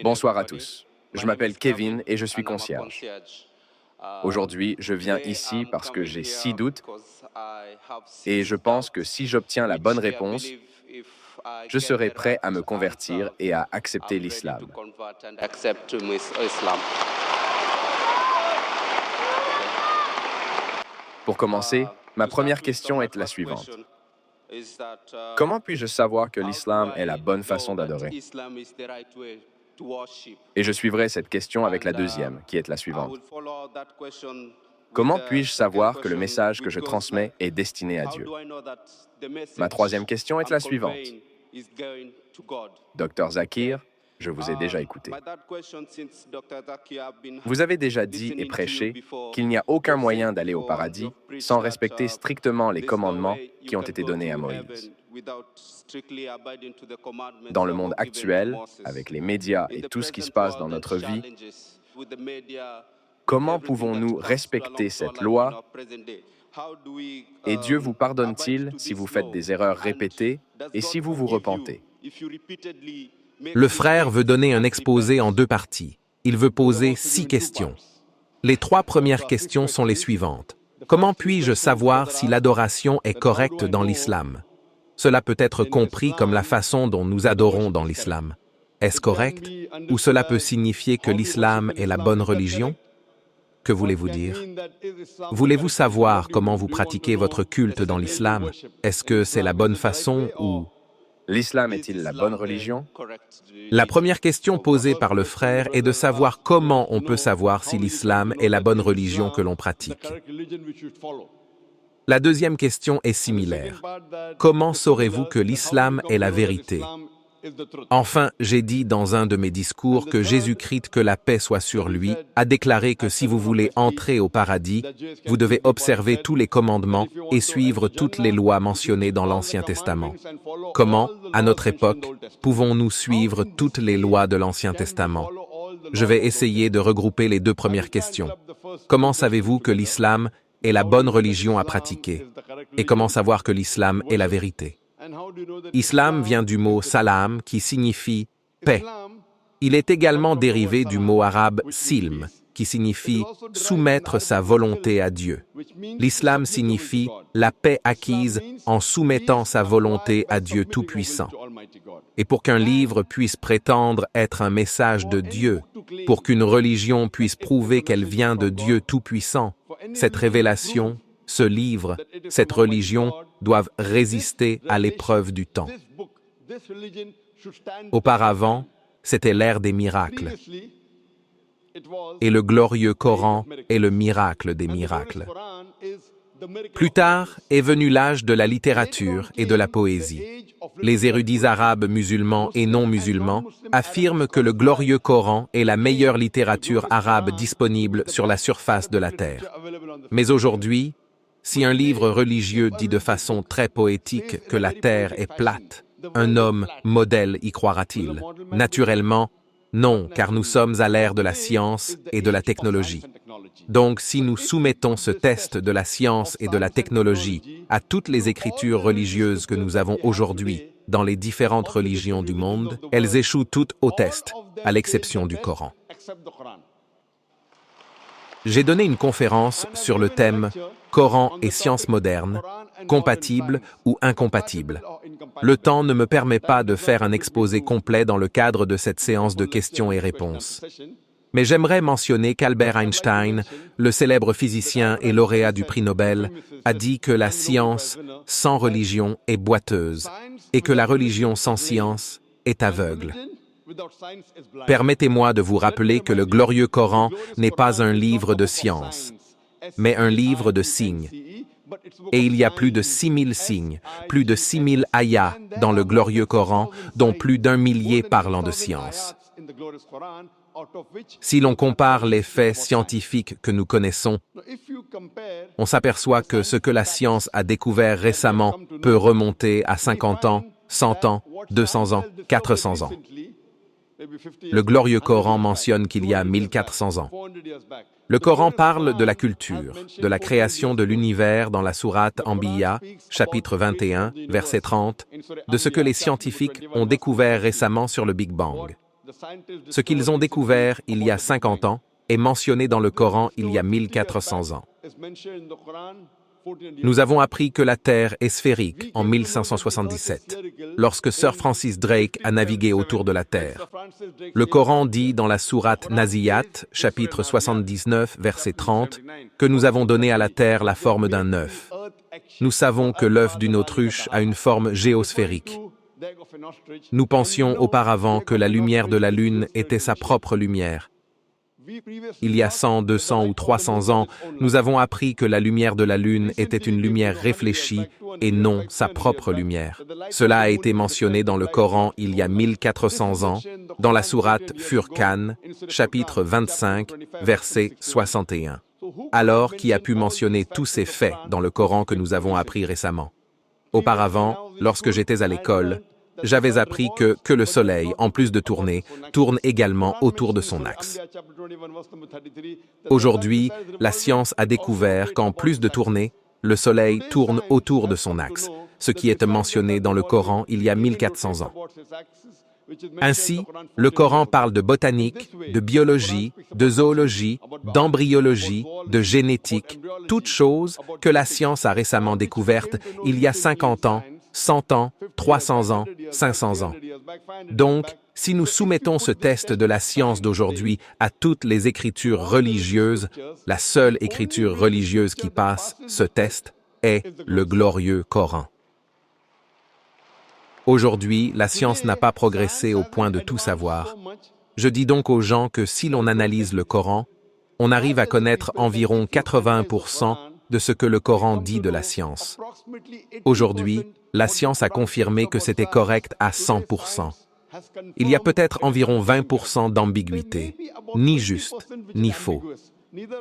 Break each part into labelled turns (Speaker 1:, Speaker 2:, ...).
Speaker 1: Bonsoir à tous. Je m'appelle Kevin et je suis concierge. Aujourd'hui, je viens ici parce que j'ai 6 doutes et je pense que si j'obtiens la bonne réponse, je serai prêt à me convertir et à accepter l'islam. Pour commencer, ma première question est la suivante. Comment puis-je savoir que l'islam est la bonne façon d'adorer? Et je suivrai cette question avec la deuxième, qui est la suivante. Comment puis-je savoir que le message que je transmets est destiné à Dieu? Ma troisième question est la suivante. Dr Zakir, je vous ai déjà écouté. Vous avez déjà dit et prêché qu'il n'y a aucun moyen d'aller au paradis sans respecter strictement les commandements qui ont été donnés à Moïse. Dans le monde actuel, avec les médias et tout ce qui se passe dans notre vie, comment pouvons-nous respecter cette loi? Et Dieu vous pardonne-t-il si vous faites des erreurs répétées et si vous vous repentez?
Speaker 2: Le frère veut donner un exposé en 2 parties. Il veut poser 6 questions. Les 3 premières questions sont les suivantes. Comment puis-je savoir si l'adoration est correcte dans l'islam? Cela peut être compris comme la façon dont nous adorons dans l'islam. Est-ce correct? Ou cela peut signifier que l'islam est la bonne religion? Que voulez-vous dire? Voulez-vous savoir comment vous pratiquez votre culte dans l'islam? Est-ce que c'est la bonne façon ou...
Speaker 1: L'islam est-il la bonne religion?
Speaker 2: La première question posée par le frère est de savoir comment on peut savoir si l'islam est la bonne religion que l'on pratique. La deuxième question est similaire. Comment saurez-vous que l'islam est la vérité? Enfin, j'ai dit dans un de mes discours que Jésus-Christ, que la paix soit sur lui, a déclaré que si vous voulez entrer au paradis, vous devez observer tous les commandements et suivre toutes les lois mentionnées dans l'Ancien Testament. Comment, à notre époque, pouvons-nous suivre toutes les lois de l'Ancien Testament? Je vais essayer de regrouper les 2 premières questions. Comment savez-vous que l'islam est la bonne religion à pratiquer? Et comment savoir que l'islam est la vérité? Islam vient du mot salam qui signifie paix. Il est également dérivé du mot arabe silm qui signifie soumettre sa volonté à Dieu. L'islam signifie la paix acquise en soumettant sa volonté à Dieu Tout-Puissant. Et pour qu'un livre puisse prétendre être un message de Dieu, pour qu'une religion puisse prouver qu'elle vient de Dieu Tout-Puissant, cette révélation, ce livre, cette religion doivent résister à l'épreuve du temps. Auparavant, c'était l'ère des miracles. Et le glorieux Coran est le miracle des miracles. Plus tard est venu l'âge de la littérature et de la poésie. Les érudits arabes musulmans et non musulmans affirment que le glorieux Coran est la meilleure littérature arabe disponible sur la surface de la terre. Mais aujourd'hui, si un livre religieux dit de façon très poétique que la terre est plate, un homme modèle y croira-t-il? Naturellement, non, car nous sommes à l'ère de la science et de la technologie. Donc, si nous soumettons ce test de la science et de la technologie à toutes les écritures religieuses que nous avons aujourd'hui dans les différentes religions du monde, elles échouent toutes au test, à l'exception du Coran. J'ai donné une conférence sur le thème « Coran et sciences modernes, compatibles ou incompatibles ». Le temps ne me permet pas de faire un exposé complet dans le cadre de cette séance de questions et réponses. Mais j'aimerais mentionner qu'Albert Einstein, le célèbre physicien et lauréat du prix Nobel, a dit que la science sans religion est boiteuse et que la religion sans science est aveugle. Permettez-moi de vous rappeler que le glorieux Coran n'est pas un livre de science, mais un livre de signes. Et il y a plus de 6000 signes, plus de 6000 ayats dans le glorieux Coran, dont plus d'1 millier parlant de science. Si l'on compare les faits scientifiques que nous connaissons, on s'aperçoit que ce que la science a découvert récemment peut remonter à 50 ans, 100 ans, 200 ans, 400 ans. Le glorieux Coran mentionne qu'il y a 1400 ans. Le Coran parle de la culture, de la création de l'univers dans la sourate Anbiya, chapitre 21, verset 30, de ce que les scientifiques ont découvert récemment sur le Big Bang. Ce qu'ils ont découvert il y a 50 ans est mentionné dans le Coran il y a 1400 ans. Nous avons appris que la Terre est sphérique en 1577, lorsque Sir Francis Drake a navigué autour de la Terre. Le Coran dit dans la sourate Naziyat, chapitre 79, verset 30, que nous avons donné à la Terre la forme d'un œuf. Nous savons que l'œuf d'une autruche a une forme géosphérique. Nous pensions auparavant que la lumière de la Lune était sa propre lumière. Il y a 100, 200 ou 300 ans, nous avons appris que la lumière de la Lune était une lumière réfléchie et non sa propre lumière. Cela a été mentionné dans le Coran il y a 1400 ans, dans la sourate Furqan, chapitre 25, verset 61. Alors, qui a pu mentionner tous ces faits dans le Coran que nous avons appris récemment? Auparavant, lorsque j'étais à l'école, j'avais appris que le Soleil, en plus de tourner, tourne également autour de son axe. Aujourd'hui, la science a découvert qu'en plus de tourner, le Soleil tourne autour de son axe, ce qui est mentionné dans le Coran il y a 1400 ans. Ainsi, le Coran parle de botanique, de biologie, de zoologie, d'embryologie, de génétique, toutes choses que la science a récemment découvertes il y a 50 ans, 100 ans, 300 ans, 500 ans. Donc, si nous soumettons ce test de la science d'aujourd'hui à toutes les écritures religieuses, la seule écriture religieuse qui passe ce test est le glorieux Coran. Aujourd'hui, la science n'a pas progressé au point de tout savoir. Je dis donc aux gens que si l'on analyse le Coran, on arrive à connaître environ 80% de ce que le Coran dit de la science. Aujourd'hui, la science a confirmé que c'était correct à 100%. Il y a peut-être environ 20% d'ambiguïté, ni juste, ni faux.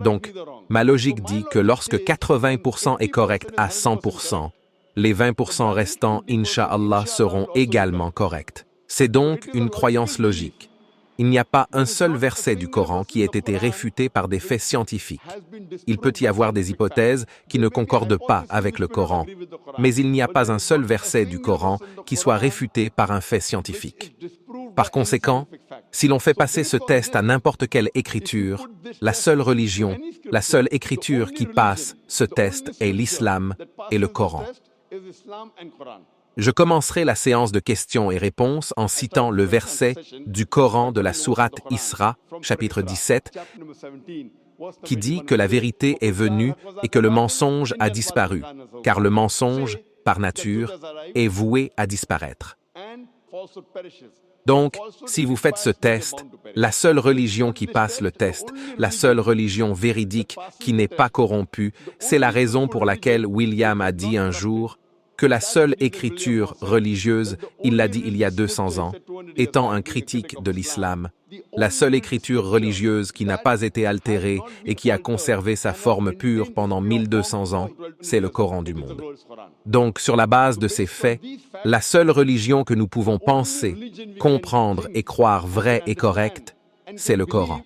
Speaker 2: Donc, ma logique dit que lorsque 80% est correct à 100%, les 20% restants, Inch'Allah, seront également corrects. C'est donc une croyance logique. Il n'y a pas un seul verset du Coran qui ait été réfuté par des faits scientifiques. Il peut y avoir des hypothèses qui ne concordent pas avec le Coran, mais il n'y a pas un seul verset du Coran qui soit réfuté par un fait scientifique. Par conséquent, si l'on fait passer ce test à n'importe quelle écriture, la seule religion, la seule écriture qui passe ce test est l'islam et le Coran. Je commencerai la séance de questions et réponses en citant le verset du Coran de la sourate Isra, chapitre 17, qui dit que la vérité est venue et que le mensonge a disparu, car le mensonge, par nature, est voué à disparaître. Donc, si vous faites ce test, la seule religion qui passe le test, la seule religion véridique qui n'est pas corrompue, c'est la raison pour laquelle William a dit un jour que la seule écriture religieuse, il l'a dit il y a 200 ans, étant un critique de l'islam, la seule écriture religieuse qui n'a pas été altérée et qui a conservé sa forme pure pendant 1200 ans, c'est le Coran du monde. Donc, sur la base de ces faits, la seule religion que nous pouvons penser, comprendre et croire vraie et correcte, c'est le Coran.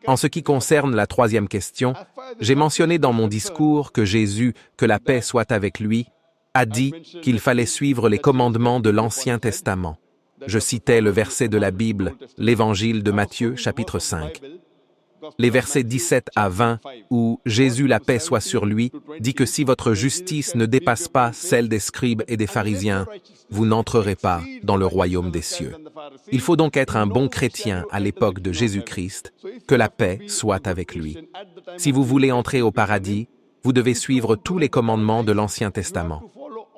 Speaker 2: En ce qui concerne la troisième question, j'ai mentionné dans mon discours que Jésus, que la paix soit avec lui, a dit qu'il fallait suivre les commandements de l'Ancien Testament. Je citais le verset de la Bible, l'Évangile de Matthieu, chapitre 5. Les versets 17 à 20, où Jésus, la paix soit sur lui, dit que si votre justice ne dépasse pas celle des scribes et des pharisiens, vous n'entrerez pas dans le royaume des cieux. Il faut donc être un bon chrétien à l'époque de Jésus-Christ, que la paix soit avec lui. Si vous voulez entrer au paradis, vous devez suivre tous les commandements de l'Ancien Testament.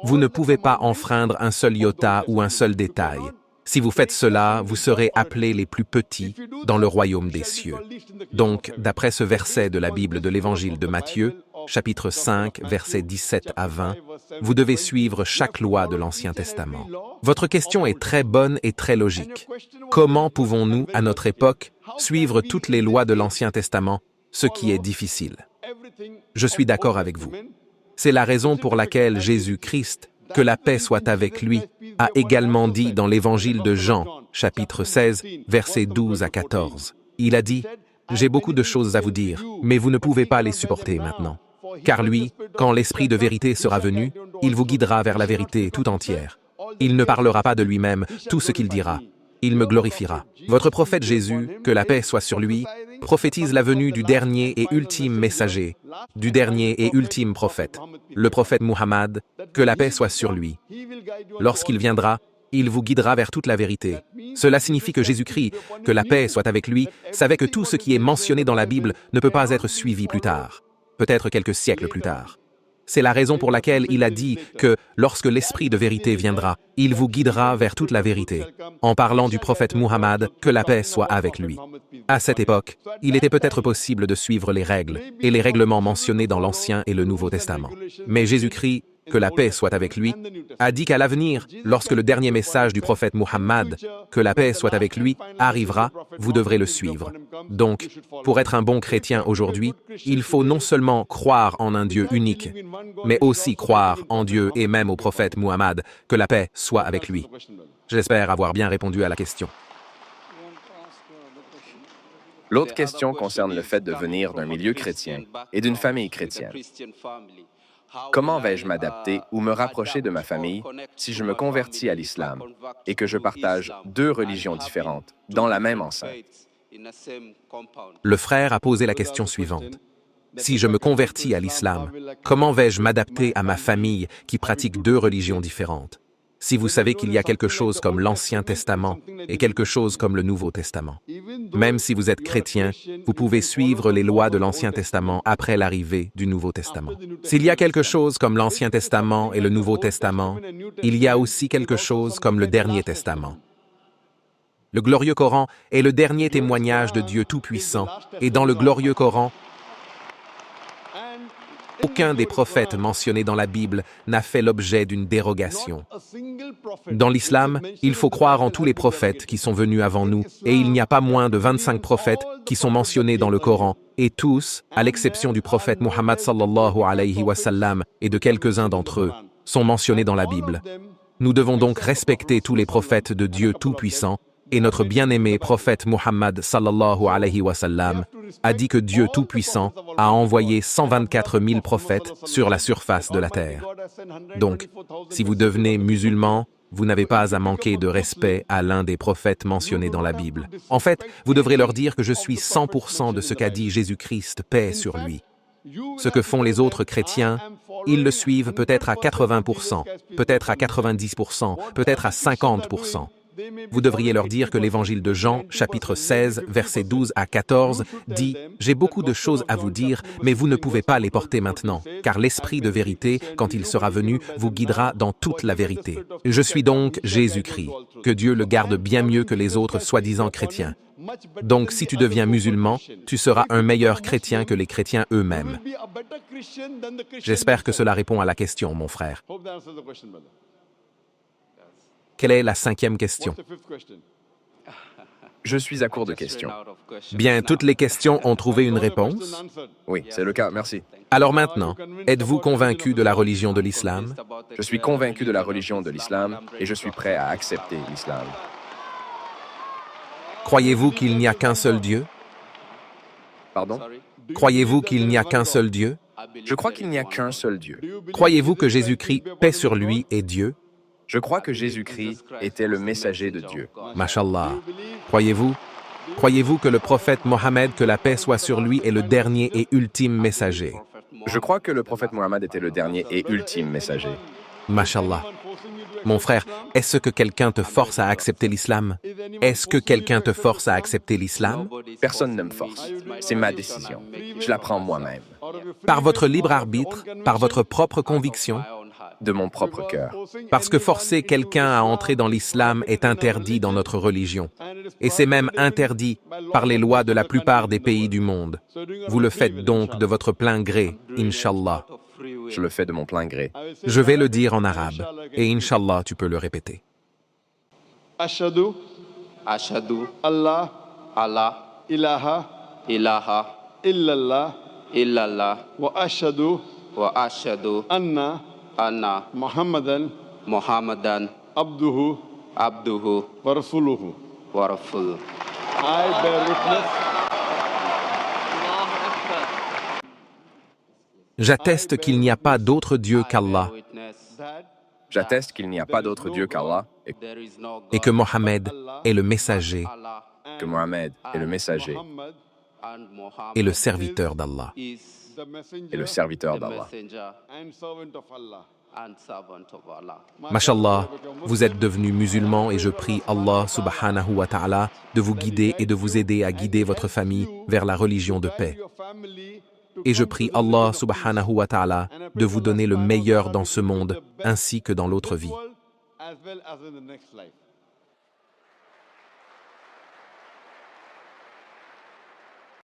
Speaker 2: Vous ne pouvez pas enfreindre un seul iota ou un seul détail. Si vous faites cela, vous serez appelés les plus petits dans le royaume des cieux. Donc, d'après ce verset de la Bible de l'Évangile de Matthieu, chapitre 5, versets 17 à 20, vous devez suivre chaque loi de l'Ancien Testament. Votre question est très bonne et très logique. Comment pouvons-nous, à notre époque, suivre toutes les lois de l'Ancien Testament, ce qui est difficile? Je suis d'accord avec vous. C'est la raison pour laquelle Jésus-Christ, que la paix soit avec lui, a également dit dans l'Évangile de Jean, chapitre 16, versets 12 à 14. Il a dit « J'ai beaucoup de choses à vous dire, mais vous ne pouvez pas les supporter maintenant. Car lui, quand l'Esprit de vérité sera venu, il vous guidera vers la vérité tout entière. Il ne parlera pas de lui-même, tout ce qu'il dira. il me glorifiera. Votre prophète Jésus, que la paix soit sur lui, prophétise la venue du dernier et ultime messager, du dernier et ultime prophète, le prophète Muhammad, que la paix soit sur lui. Lorsqu'il viendra, il vous guidera vers toute la vérité. Cela signifie que Jésus-Christ, que la paix soit avec lui, savait que tout ce qui est mentionné dans la Bible ne peut pas être suivi plus tard, peut-être quelques siècles plus tard. C'est la raison pour laquelle il a dit que, lorsque l'Esprit de vérité viendra, il vous guidera vers toute la vérité, en parlant du prophète Muhammad, que la paix soit avec lui. À cette époque, il était peut-être possible de suivre les règles et les règlements mentionnés dans l'Ancien et le Nouveau Testament. Mais Jésus-Christ, que la paix soit avec lui, a dit qu'à l'avenir, lorsque le dernier message du prophète Muhammad, que la paix soit avec lui, arrivera, vous devrez le suivre. Donc, pour être un bon chrétien aujourd'hui, il faut non seulement croire en un Dieu unique, mais aussi croire en Dieu et même au prophète Muhammad, que la paix soit avec lui. J'espère avoir bien répondu à la question.
Speaker 1: L'autre question concerne le fait de venir d'un milieu chrétien et d'une famille chrétienne. Comment vais-je m'adapter ou me rapprocher de ma famille si je me convertis à l'islam et que je partage deux religions différentes dans la même enceinte?
Speaker 2: Le frère a posé la question suivante. Si je me convertis à l'islam, comment vais-je m'adapter à ma famille qui pratique deux religions différentes? Si vous savez qu'il y a quelque chose comme l'Ancien Testament et quelque chose comme le Nouveau Testament. Même si vous êtes chrétien, vous pouvez suivre les lois de l'Ancien Testament après l'arrivée du Nouveau Testament. S'il y a quelque chose comme l'Ancien Testament et le Nouveau Testament, il y a aussi quelque chose comme le Dernier Testament. Le glorieux Coran est le dernier témoignage de Dieu Tout-Puissant, et dans le glorieux Coran, aucun des prophètes mentionnés dans la Bible n'a fait l'objet d'une dérogation. Dans l'islam, il faut croire en tous les prophètes qui sont venus avant nous, et il n'y a pas moins de 25 prophètes qui sont mentionnés dans le Coran, et tous, à l'exception du prophète Muhammad sallallahu alayhi wa sallam et de quelques-uns d'entre eux, sont mentionnés dans la Bible. Nous devons donc respecter tous les prophètes de Dieu Tout-Puissant, et notre bien-aimé prophète Muhammad sallallahu alayhi wa sallam a dit que Dieu Tout-Puissant a envoyé 124 000 prophètes sur la surface de la terre. Donc, si vous devenez musulman, vous n'avez pas à manquer de respect à l'un des prophètes mentionnés dans la Bible. En fait, vous devrez leur dire que je suis 100% de ce qu'a dit Jésus-Christ, paix sur lui. Ce que font les autres chrétiens, ils le suivent peut-être à 80%, peut-être à 90%, peut-être à 50%. Vous devriez leur dire que l'évangile de Jean, chapitre 16, versets 12 à 14, dit « J'ai beaucoup de choses à vous dire, mais vous ne pouvez pas les porter maintenant, car l'Esprit de vérité, quand il sera venu, vous guidera dans toute la vérité. Je suis donc Jésus-Christ, que Dieu le garde bien mieux que les autres soi-disant chrétiens. Donc si tu deviens musulman, tu seras un meilleur chrétien que les chrétiens eux-mêmes. » J'espère que cela répond à la question, mon frère. Quelle est la cinquième question?
Speaker 1: Je suis à court de questions.
Speaker 2: Bien, toutes les questions ont trouvé une réponse?
Speaker 1: Oui, c'est le cas, merci.
Speaker 2: Alors maintenant, êtes-vous convaincu de la religion de l'islam?
Speaker 1: Je suis convaincu de la religion de l'islam et je suis prêt à accepter l'islam.
Speaker 2: Croyez-vous qu'il n'y a qu'un seul Dieu?
Speaker 1: Pardon?
Speaker 2: Croyez-vous qu'il n'y a qu'un seul Dieu?
Speaker 1: Je crois qu'il n'y a qu'un seul Dieu.
Speaker 2: Croyez-vous que Jésus-Christ, paix sur lui, est Dieu?
Speaker 1: Je crois que Jésus-Christ était le messager de Dieu.
Speaker 2: Mashallah. Croyez-vous? Croyez-vous que le prophète Mohammed, que la paix soit sur lui, est le dernier et ultime messager?
Speaker 1: Je crois que le prophète Mohammed était le dernier et ultime messager.
Speaker 2: Mashallah. Mon frère, est-ce que quelqu'un te force à accepter l'islam? Est-ce que quelqu'un te force à accepter l'islam?
Speaker 1: Personne ne me force. C'est ma décision. Je la prends moi-même.
Speaker 2: Par votre libre arbitre, par votre propre conviction?
Speaker 1: De mon propre cœur.
Speaker 2: Parce que forcer quelqu'un à entrer dans l'islam est interdit dans notre religion. Et c'est même interdit par les lois de la plupart des pays du monde. Vous le faites donc de votre plein gré, Inch'Allah.
Speaker 1: Je le fais de mon plein gré.
Speaker 2: Je vais le dire en arabe, et Inch'Allah, tu peux le répéter.
Speaker 3: Ashhadu Allah ilaha illallah wa ashhadu anna Muhammadan abduhu wa rasuluhu. I bear witness.
Speaker 2: J'atteste qu'il n'y a pas d'autre Dieu qu'Allah
Speaker 1: J'atteste qu'il n'y a pas d'autre Dieu qu'Allah
Speaker 2: et que Mohammed est le messager
Speaker 1: que Mohammed est le messager
Speaker 2: et le serviteur d'Allah.
Speaker 1: et le serviteur d'Allah.
Speaker 2: Mashallah, vous êtes devenus musulmans et je prie Allah subhanahu wa ta'ala de vous guider et de vous aider à guider votre famille vers la religion de paix. Et je prie Allah subhanahu wa ta'ala de vous donner le meilleur dans ce monde ainsi que dans l'autre vie.